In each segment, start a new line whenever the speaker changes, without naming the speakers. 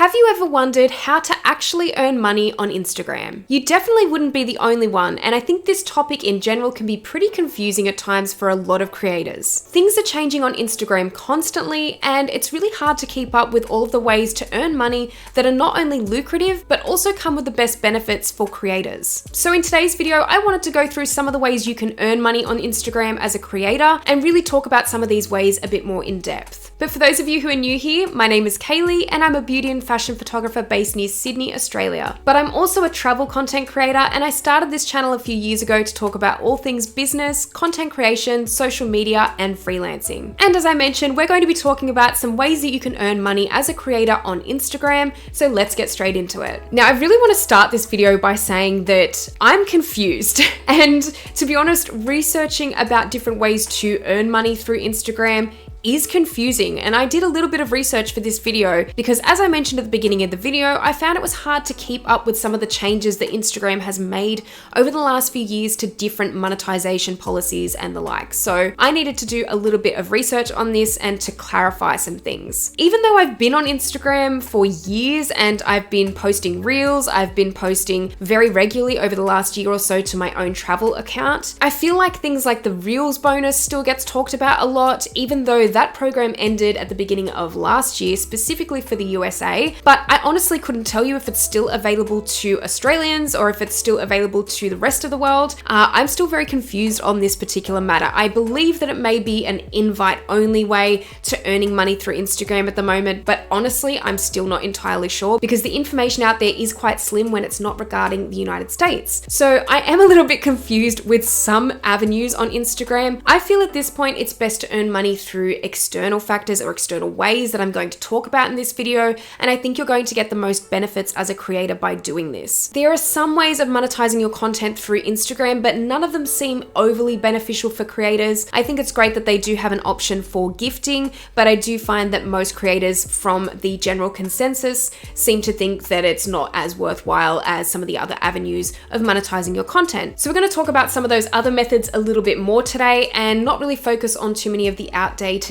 Have you ever wondered how to actually earn money on Instagram? You definitely wouldn't be the only one, and I think this topic in general can be pretty confusing at times for a lot of creators. Things are changing on Instagram constantly, and it's really hard to keep up with all of the ways to earn money that are not only lucrative, but also come with the best benefits for creators. So in today's video, I wanted to go through some of the ways you can earn money on Instagram as a creator and really talk about some of these ways a bit more in depth. But for those of you who are new here, my name is Kaylee and I'm a beauty and fashion photographer based near Sydney, Australia. But I'm also a travel content creator, and I started this channel a few years ago to talk about all things business, content creation, social media, and freelancing. And as I mentioned, we're going to be talking about some ways that you can earn money as a creator on Instagram, so let's get straight into it. Now, I really want to start this video by saying that I'm confused, and to be honest, researching about different ways to earn money through Instagram is confusing, and I did a little bit of research for this video because, as I mentioned at the beginning of the video, I found it was hard to keep up with some of the changes that Instagram has made over the last few years to different monetization policies and the like. So I needed to do a little bit of research on this and to clarify some things. Even though I've been on Instagram for years and I've been posting reels, I've been posting very regularly over the last year or so to my own travel account, I feel like things like the reels bonus still gets talked about a lot, even though that program ended at the beginning of last year, specifically for the USA, but I honestly couldn't tell you if it's still available to Australians or if it's still available to the rest of the world. I'm still very confused on this particular matter. I believe that it may be an invite-only way to earning money through Instagram at the moment, but honestly, I'm still not entirely sure because the information out there is quite slim when it's not regarding the United States. So I am a little bit confused with some avenues on Instagram. I feel at this point it's best to earn money through external factors or external ways that I'm going to talk about in this video, and I think you're going to get the most benefits as a creator by doing this. There are some ways of monetizing your content through Instagram, but none of them seem overly beneficial for creators. I think it's great that they do have an option for gifting, but I do find that most creators from the general consensus seem to think that it's not as worthwhile as some of the other avenues of monetizing your content. So we're going to talk about some of those other methods a little bit more today and not really focus on too many of the outdated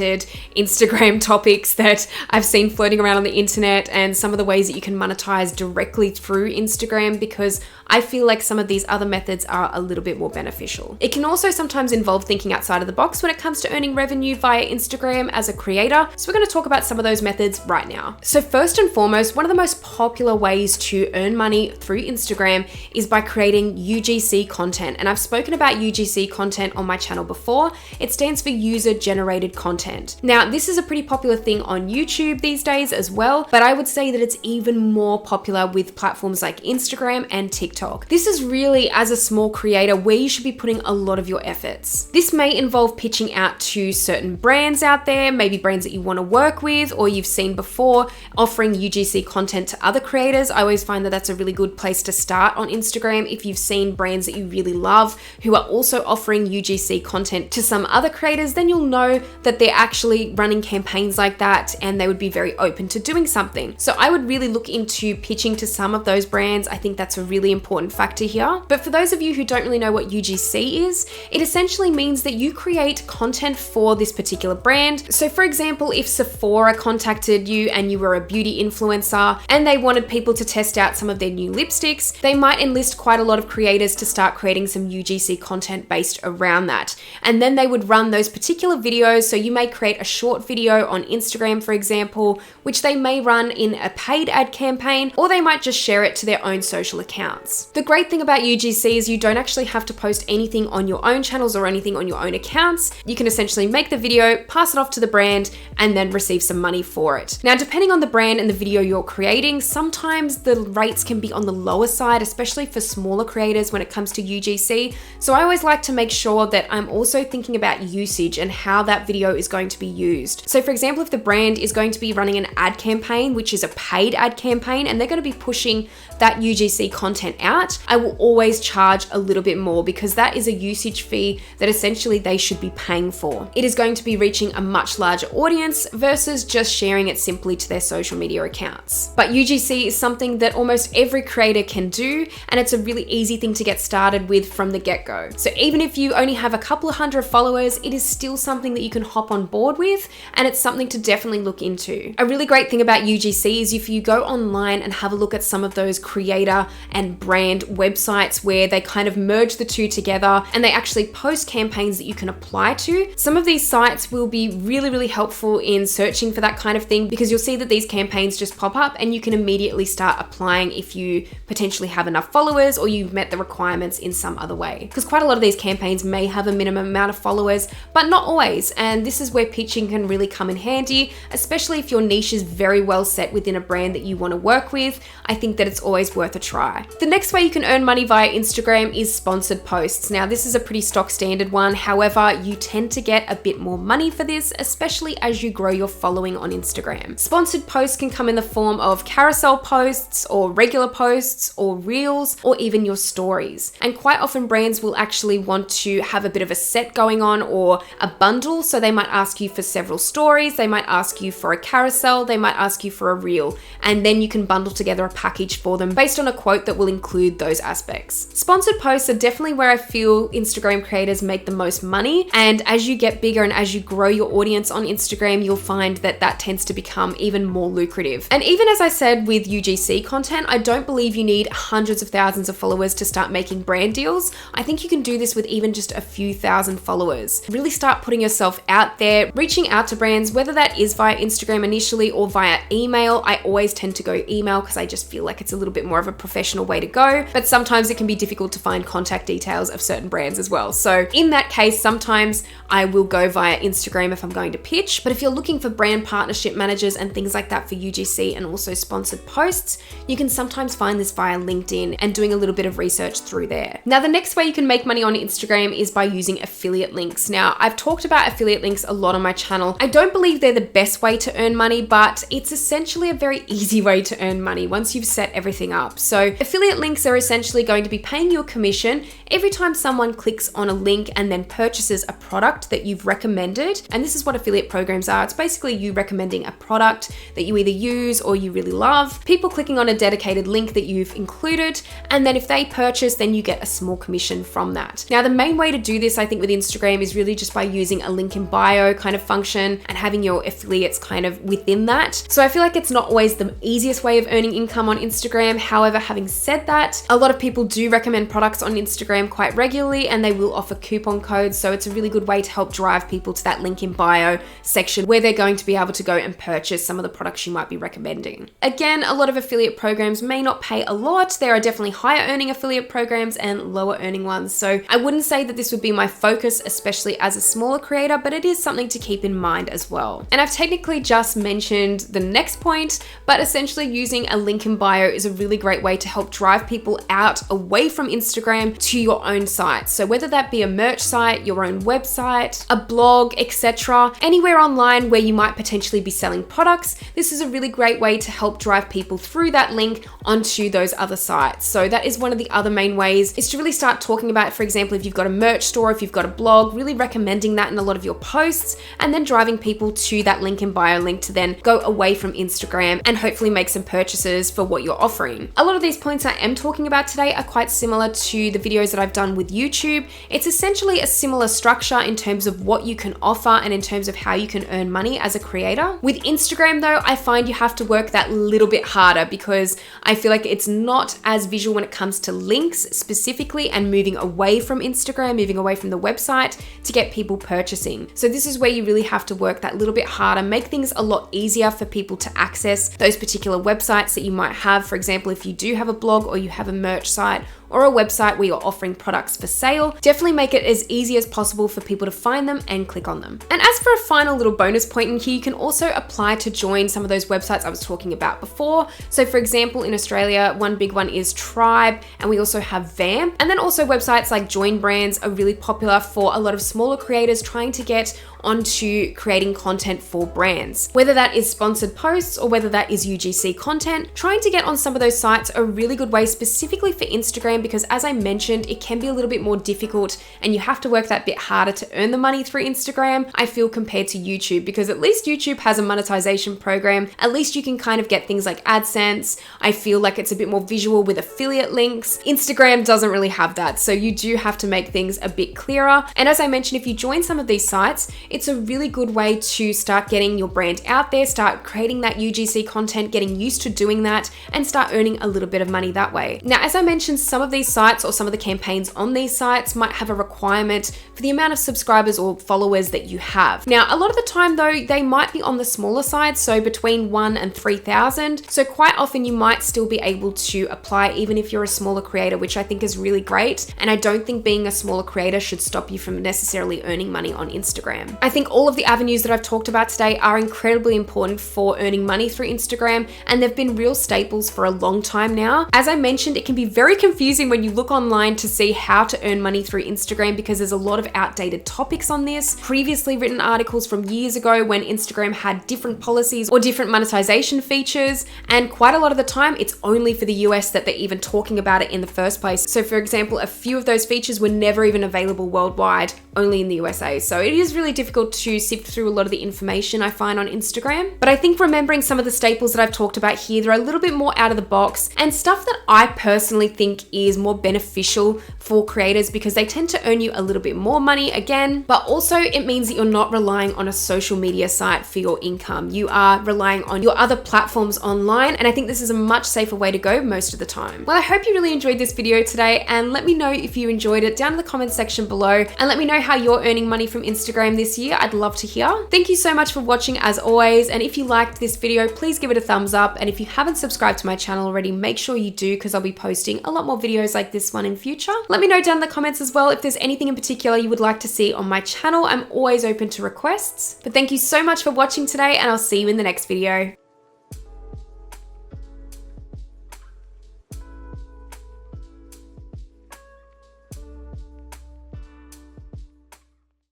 Instagram topics that I've seen floating around on the internet and some of the ways that you can monetize directly through Instagram, because I feel like some of these other methods are a little bit more beneficial. It can also sometimes involve thinking outside of the box when it comes to earning revenue via Instagram as a creator. So we're going to talk about some of those methods right now. So first and foremost, one of the most popular ways to earn money through Instagram is by creating UGC content. And I've spoken about UGC content on my channel before. It stands for user generated content. Now, this is a pretty popular thing on YouTube these days as well, but I would say that it's even more popular with platforms like Instagram and TikTok. This is really, as a small creator, where you should be putting a lot of your efforts. This may involve pitching out to certain brands out there, maybe brands that you want to work with or you've seen before, offering UGC content to other creators. I always find that that's a really good place to start on Instagram if you've seen brands that you really love who are also offering UGC content to some other creators. Then you'll know that they're actually running campaigns like that and they would be very open to doing something. So I would really look into pitching to some of those brands. I think that's a really important factor here. But for those of you who don't really know what UGC is, it essentially means that you create content for this particular brand. So for example, if Sephora contacted you and you were a beauty influencer and they wanted people to test out some of their new lipsticks, they might enlist quite a lot of creators to start creating some UGC content based around that. And then they would run those particular videos. So you may create a short video on Instagram, for example, which they may run in a paid ad campaign, or they might just share it to their own social accounts. The great thing about UGC is you don't actually have to post anything on your own channels or anything on your own accounts. You can essentially make the video, pass it off to the brand, and then receive some money for it. Now, depending on the brand and the video you're creating, sometimes the rates can be on the lower side, especially for smaller creators when it comes to UGC. So I always like to make sure that I'm also thinking about usage and how that video is going to be used. So for example, if the brand is going to be running an ad campaign, which is a paid ad campaign, and they're going to be pushing that UGC content out, I will always charge a little bit more because that is a usage fee that essentially they should be paying for. It is going to be reaching a much larger audience versus just sharing it simply to their social media accounts. But UGC is something that almost every creator can do, and it's a really easy thing to get started with from the get-go. So even if you only have a couple of hundred followers, it is still something that you can hop on on board with, and it's something to definitely look into. A really great thing about UGC is if you go online and have a look at some of those creator and brand websites where they kind of merge the two together and they actually post campaigns that you can apply to, some of these sites will be really, really helpful in searching for that kind of thing, because you'll see that these campaigns just pop up and you can immediately start applying if you potentially have enough followers or you've met the requirements in some other way. Because quite a lot of these campaigns may have a minimum amount of followers, but not always. And this is where pitching can really come in handy, especially if your niche is very well set within a brand that you want to work with. I think that it's always worth a try. The next way you can earn money via Instagram is sponsored posts. Now, this is a pretty stock standard one. However, you tend to get a bit more money for this, especially as you grow your following on Instagram. Sponsored posts can come in the form of carousel posts or regular posts or reels or even your stories. And quite often brands will actually want to have a bit of a set going on or a bundle. So they might ask you for several stories, they might ask you for a carousel, they might ask you for a reel, and then you can bundle together a package for them based on a quote that will include those aspects. Sponsored posts are definitely where I feel Instagram creators make the most money. And as you get bigger and as you grow your audience on Instagram, you'll find that that tends to become even more lucrative. And even as I said with UGC content, I don't believe you need hundreds of thousands of followers to start making brand deals. I think you can do this with even just a few thousand followers. Really start putting yourself out there, reaching out to brands, whether that is via Instagram initially or via email. I always tend to go email because I just feel like it's a little bit more of a professional way to go, but sometimes it can be difficult to find contact details of certain brands as well. So in that case, sometimes I will go via Instagram if I'm going to pitch, but if you're looking for brand partnership managers and things like that for UGC and also sponsored posts, you can sometimes find this via LinkedIn and doing a little bit of research through there. Now, the next way you can make money on Instagram is by using affiliate links. Now, I've talked about affiliate links a lot on my channel. I don't believe they're the best way to earn money, but it's essentially a very easy way to earn money once you've set everything up. So affiliate links are essentially going to be paying you a commission every time someone clicks on a link and then purchases a product that you've recommended. And this is what affiliate programs are. It's basically you recommending a product that you either use or you really love, people clicking on a dedicated link that you've included, and then if they purchase, then you get a small commission from that. Now, the main way to do this, I think, with Instagram is really just by using a link in bio kind of function and having your affiliates kind of within that. So I feel like it's not always the easiest way of earning income on Instagram. However, having said that, a lot of people do recommend products on Instagram quite regularly and they will offer coupon codes. So it's a really good way to help drive people to that link in bio section where they're going to be able to go and purchase some of the products you might be recommending. Again, a lot of affiliate programs may not pay a lot. There are definitely higher earning affiliate programs and lower earning ones. So I wouldn't say that this would be my focus, especially as a smaller creator, but it is something to keep in mind as well. And I've technically just mentioned the next point, but essentially using a link in bio is a really great way to help drive people out away from Instagram to your own site. So whether that be a merch site, your own website, a blog, etc., anywhere online where you might potentially be selling products, this is a really great way to help drive people through that link onto those other sites. So that is one of the other main ways, is to really start talking about, for example, if you've got a merch store, if you've got a blog, really recommending that in a lot of your posts, and then driving people to that link in bio link to then go away from Instagram and hopefully make some purchases for what you're offering. A lot of these points I am talking about today are quite similar to the videos that I've done with YouTube. It's essentially a similar structure in terms of what you can offer and in terms of how you can earn money as a creator. With Instagram though, I find you have to work that little bit harder because I feel like it's not as visual when it comes to links specifically and moving away from Instagram, moving away from the website to get people purchasing. So this is where you really have to work that little bit harder, make things a lot easier for people to access those particular websites that you might have. For example, if you do have a blog or you have a merch site or a website where you're offering products for sale, definitely make it as easy as possible for people to find them and click on them. And as for a final little bonus point in here, you can also apply to join some of those websites I was talking about before. So for example, in Australia, one big one is Tribe, and we also have Vamp. And then also websites like Join Brands are really popular for a lot of smaller creators trying to get onto creating content for brands. Whether that is sponsored posts or whether that is UGC content, trying to get on some of those sites are a really good way specifically for Instagram Instagram because, as I mentioned, it can be a little bit more difficult and you have to work that bit harder to earn the money through Instagram, I feel, compared to YouTube, because at least YouTube has a monetization program. At least you can kind of get things like AdSense. I feel like it's a bit more visual with affiliate links. Instagram doesn't really have that, so you do have to make things a bit clearer. And as I mentioned, if you join some of these sites, it's a really good way to start getting your brand out there, start creating that UGC content, getting used to doing that, and start earning a little bit of money that way. Now, as I mentioned, some of these sites or some of the campaigns on these sites might have a requirement for the amount of subscribers or followers that you have. Now, a lot of the time though, they might be on the smaller side, so between 1 and 3,000. So quite often you might still be able to apply even if you're a smaller creator, which I think is really great. And I don't think being a smaller creator should stop you from necessarily earning money on Instagram. I think all of the avenues that I've talked about today are incredibly important for earning money through Instagram, and they've been real staples for a long time now. As I mentioned, it can be very confusing when you look online to see how to earn money through Instagram because there's a lot of outdated topics on this, previously written articles from years ago when Instagram had different policies or different monetization features, and quite a lot of the time it's only for the US that they're even talking about it in the first place. So for example, a few of those features were never even available worldwide, only in the USA. So it is really difficult to sift through a lot of the information I find on Instagram. But I think remembering some of the staples that I've talked about here, they're a little bit more out of the box and stuff that I personally think is more beneficial for creators because they tend to earn you a little bit more money again, but also it means that you're not relying on a social media site for your income. You are relying on your other platforms online, and I think this is a much safer way to go most of the time. Well, I hope you really enjoyed this video today, and let me know if you enjoyed it down in the comments section below, and let me know how you're earning money from Instagram this year. I'd love to hear. Thank you so much for watching as always, and if you liked this video, please give it a thumbs up, and if you haven't subscribed to my channel already, make sure you do because I'll be posting a lot more videos like this one in future. Let me know down in the comments as well if there's anything in particular you would like to see on my channel. I'm always open to requests. But thank you so much for watching today, and I'll see you in the next video.